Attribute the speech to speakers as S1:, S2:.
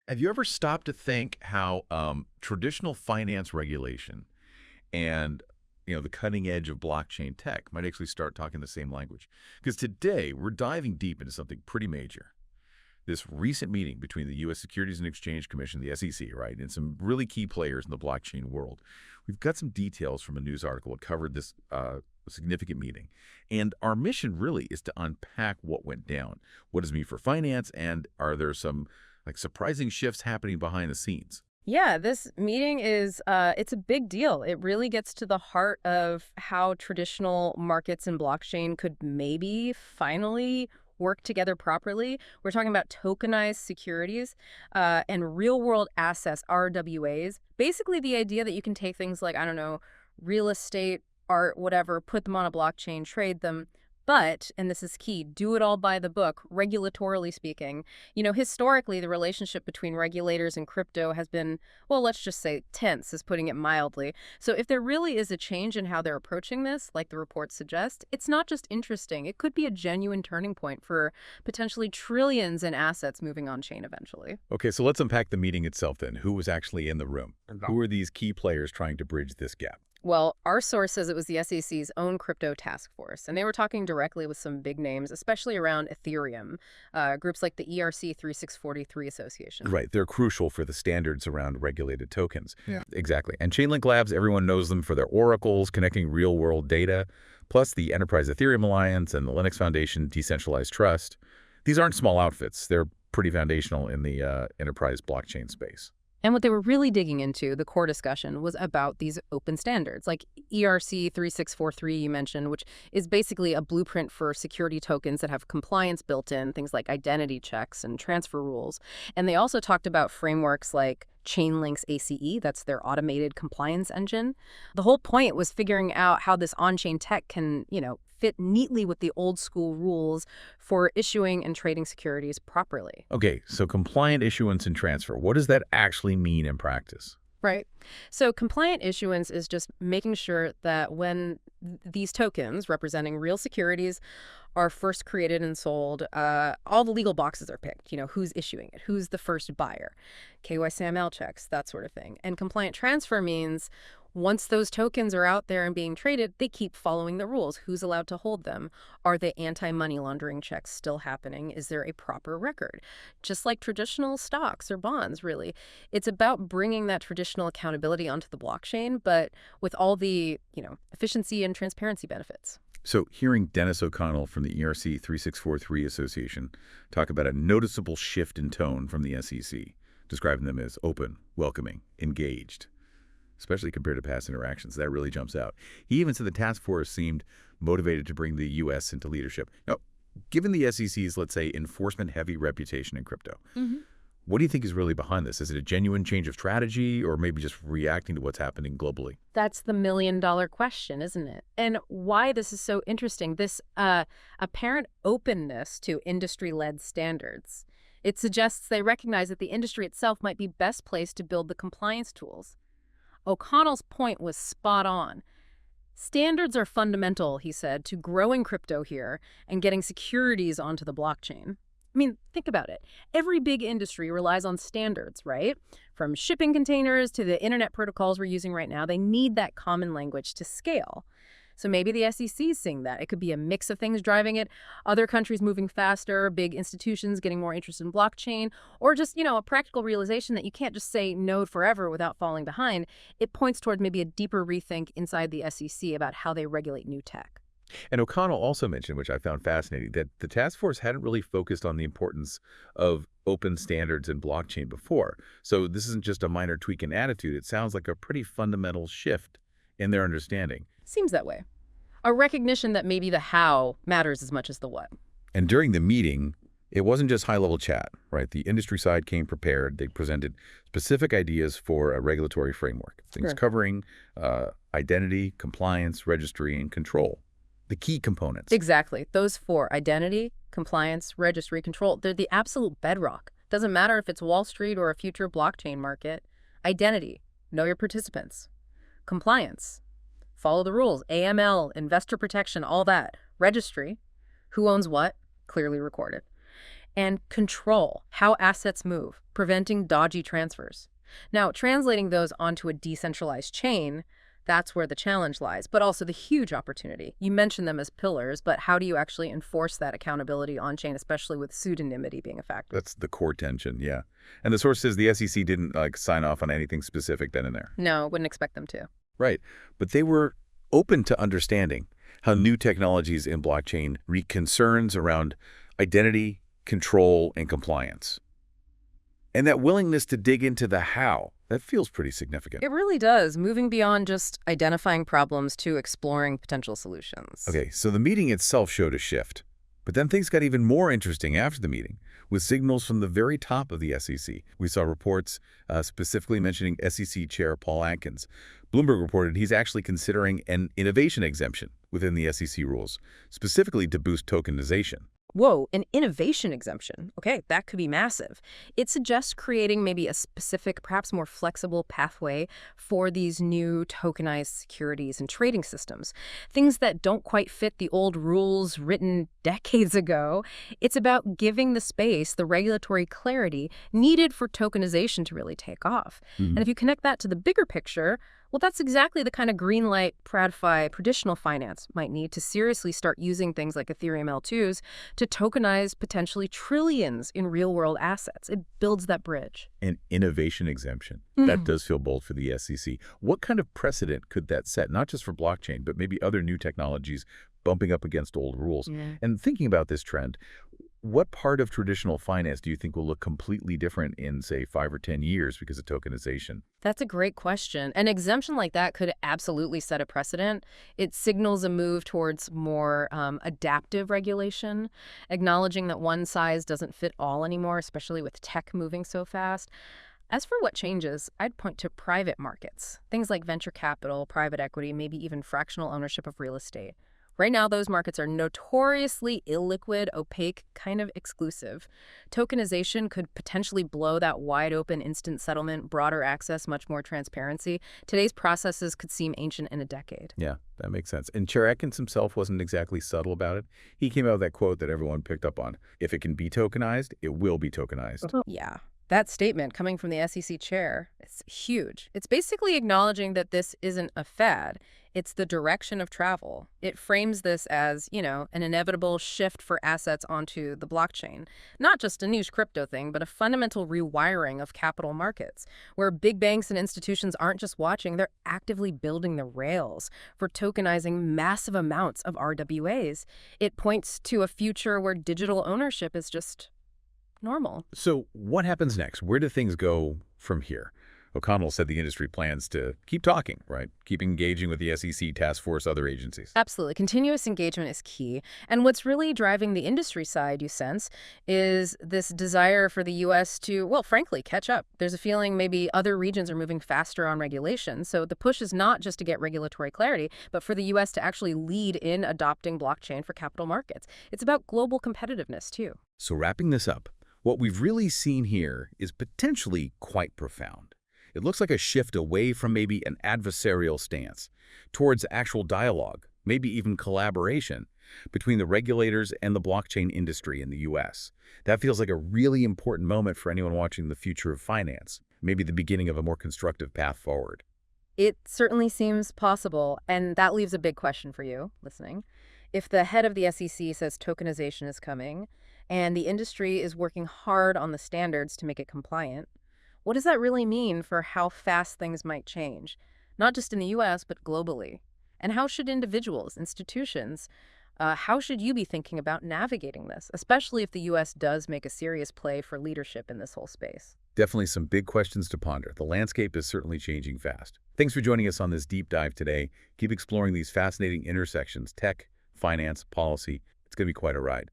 S1: Have you ever stopped to think how traditional finance regulation and the cutting edge of blockchain tech might actually start talking the same language? Because today we're diving deep into something pretty major. This recent meeting between the U.S. Securities and Exchange Commission, the SEC, right, and some really key players in the blockchain world. We've got some details from a news article that covered this significant meeting. And our mission really is to unpack what went down. What does it mean for finance? And are there some surprising shifts happening behind the scenes?
S2: Yeah, this meeting is, it's a big deal. It really gets to the heart of how traditional markets and blockchain could maybe finally work together properly. We're talking about tokenized securities and real-world assets, RWAs. Basically, the idea that you can take things like, I don't know, real estate, art, whatever, put them on a blockchain, trade them, but, and this is key, do it all by the book, regulatorily speaking. Historically, the relationship between regulators and crypto has been, well, let's just say tense, is putting it mildly. So if there really is a change in how they're approaching this, like the reports suggest, it's not just interesting. It could be a genuine turning point for potentially trillions in assets moving on chain eventually.
S1: Okay, so let's unpack the meeting itself then. Who was actually in the room? Who are these key players trying to bridge this gap?
S2: Well, our source says it was the SEC's own crypto task force, and they were talking directly with some big names, especially around Ethereum, groups like the ERC 3643 Association.
S1: Right, they're crucial for the standards around regulated tokens.
S3: Yeah.
S1: Exactly. And Chainlink Labs, everyone knows them for their oracles, connecting real-world data, plus the Enterprise Ethereum Alliance and the Linux Foundation Decentralized Trust. These aren't small outfits. They're pretty foundational in the enterprise blockchain space.
S2: And what they were really digging into, the core discussion, was about these open standards, like ERC 3643 you mentioned, which is basically a blueprint for security tokens that have compliance built in, things like identity checks and transfer rules. And they also talked about frameworks like Chainlink's ACE, that's their automated compliance engine. The whole point was figuring out how this on-chain tech can, fit neatly with the old school rules for issuing and trading securities properly.
S1: Okay, so compliant issuance and transfer, what does that actually mean in practice?
S2: Right. So compliant issuance is just making sure that when these tokens representing real securities are first created and sold, all the legal boxes are picked. Who's issuing it, who's the first buyer, KYC/AML checks, that sort of thing. And compliant transfer means once those tokens are out there and being traded, they keep following the rules. Who's allowed to hold them? Are the anti-money laundering checks still happening? Is there a proper record? Just like traditional stocks or bonds, really. It's about bringing that traditional accountability onto the blockchain, but with all the, efficiency and transparency benefits.
S1: So hearing Dennis O'Connell from the ERC 3643 Association talk about a noticeable shift in tone from the SEC, describing them as open, welcoming, engaged, especially compared to past interactions. That really jumps out. He even said the task force seemed motivated to bring the U.S. into leadership. Now, given the SEC's, let's say, enforcement-heavy reputation in crypto, what do you think is really behind this? Is it a genuine change of strategy or maybe just reacting to what's happening globally?
S2: That's the million-dollar question, isn't it? And why this is so interesting, this apparent openness to industry-led standards. It suggests they recognize that the industry itself might be best placed to build the compliance tools. O'Connell's point was spot on. Standards are fundamental, he said, to growing crypto here and getting securities onto the blockchain. I mean, think about it. Every big industry relies on standards, right? From shipping containers to the internet protocols we're using right now, they need that common language to scale. So maybe the SEC is seeing that. It could be a mix of things driving it. Other countries moving faster, big institutions getting more interested in blockchain, or just, a practical realization that you can't just say no forever without falling behind. It points toward maybe a deeper rethink inside the SEC about how they regulate new tech.
S1: And O'Connell also mentioned, which I found fascinating, that the task force hadn't really focused on the importance of open standards in blockchain before. So this isn't just a minor tweak in attitude. It sounds like a pretty fundamental shift in their understanding.
S2: Seems that way. A recognition that maybe the how matters as much as the what.
S1: And during the meeting, it wasn't just high-level chat, right? The industry side came prepared. They presented specific ideas for a regulatory framework, things covering identity, compliance, registry, and control. The key components.
S2: Exactly. Those four, identity, compliance, registry, control, they're the absolute bedrock. Doesn't matter if it's Wall Street or a future blockchain market. Identity, know your participants. Compliance, follow the rules. AML, investor protection, all that. Registry, who owns what, clearly recorded. and control how assets move, preventing dodgy transfers. Now, translating those onto a decentralized chain, that's where the challenge lies, but also the huge opportunity. You mentioned them as pillars, but how do you actually enforce that accountability on-chain, especially with pseudonymity being a factor?
S1: That's the core tension, yeah. And the source says the SEC didn't sign off on anything specific then and there.
S2: No, wouldn't expect them to.
S1: Right. But they were open to understanding how new technologies in blockchain wreak concerns around identity, control, and compliance. And that willingness to dig into the how, that feels pretty significant.
S2: It really does, moving beyond just identifying problems to exploring potential solutions.
S1: Okay, so the meeting itself showed a shift. But then things got even more interesting after the meeting, with signals from the very top of the SEC. We saw reports specifically mentioning SEC Chair Paul Atkins. Bloomberg reported he's actually considering an innovation exemption within the SEC rules, specifically to boost tokenization.
S2: Whoa, an innovation exemption. Okay, that could be massive. It suggests creating maybe a specific, perhaps more flexible pathway for these new tokenized securities and trading systems. Things that don't quite fit the old rules written decades ago. It's about giving the space, the regulatory clarity needed for tokenization to really take off. And if you connect that to the bigger picture, well, that's exactly the kind of green light TradFi traditional finance might need to seriously start using things like Ethereum L2s to tokenize potentially trillions in real-world assets. It builds that bridge.
S1: An innovation exemption. That does feel bold for the SEC. What kind of precedent could that set, not just for blockchain, but maybe other new technologies bumping up against old rules? And thinking about this trend, what part of traditional finance do you think will look completely different in, say, 5 or 10 years because of tokenization?
S2: That's a great question. An exemption like that could absolutely set a precedent. It signals a move towards more adaptive regulation, acknowledging that one size doesn't fit all anymore, especially with tech moving so fast. As for what changes, I'd point to private markets, things like venture capital, private equity, maybe even fractional ownership of real estate. Right now, those markets are notoriously illiquid, opaque, kind of exclusive. Tokenization could potentially blow that wide-open instant settlement, broader access, much more transparency. Today's processes could seem ancient in a decade.
S1: Yeah, that makes sense. And Chair Atkins himself wasn't exactly subtle about it. He came out with that quote that everyone picked up on. If it can be tokenized, it will be tokenized.
S2: Yeah. That statement coming from the SEC chair, it's huge. It's basically acknowledging that this isn't a fad. It's the direction of travel. It frames this as, an inevitable shift for assets onto the blockchain. Not just a niche crypto thing, but a fundamental rewiring of capital markets, where big banks and institutions aren't just watching, they're actively building the rails for tokenizing massive amounts of RWAs. It points to a future where digital ownership is just normal.
S1: So what happens next? Where do things go from here? O'Connell said the industry plans to keep talking, right? Keep engaging with the SEC, task force, other agencies.
S2: Absolutely. Continuous engagement is key. And what's really driving the industry side, you sense, is this desire for the U.S. to, well, frankly, catch up. There's a feeling maybe other regions are moving faster on regulation. So the push is not just to get regulatory clarity, but for the U.S. to actually lead in adopting blockchain for capital markets. It's about global competitiveness, too.
S1: So wrapping this up, what we've really seen here is potentially quite profound. It looks like a shift away from maybe an adversarial stance towards actual dialogue, maybe even collaboration between the regulators and the blockchain industry in the U.S. That feels like a really important moment for anyone watching the future of finance, maybe the beginning of a more constructive path forward.
S2: It certainly seems possible, and that leaves a big question for you, listening. If the head of the SEC says tokenization is coming, and the industry is working hard on the standards to make it compliant, what does that really mean for how fast things might change? Not just in the U.S., but globally. And how should individuals, institutions, how should you be thinking about navigating this, especially if the U.S. does make a serious play for leadership in this whole space?
S1: Definitely some big questions to ponder. The landscape is certainly changing fast. Thanks for joining us on this deep dive today. Keep exploring these fascinating intersections, tech, finance, policy. It's going to be quite a ride.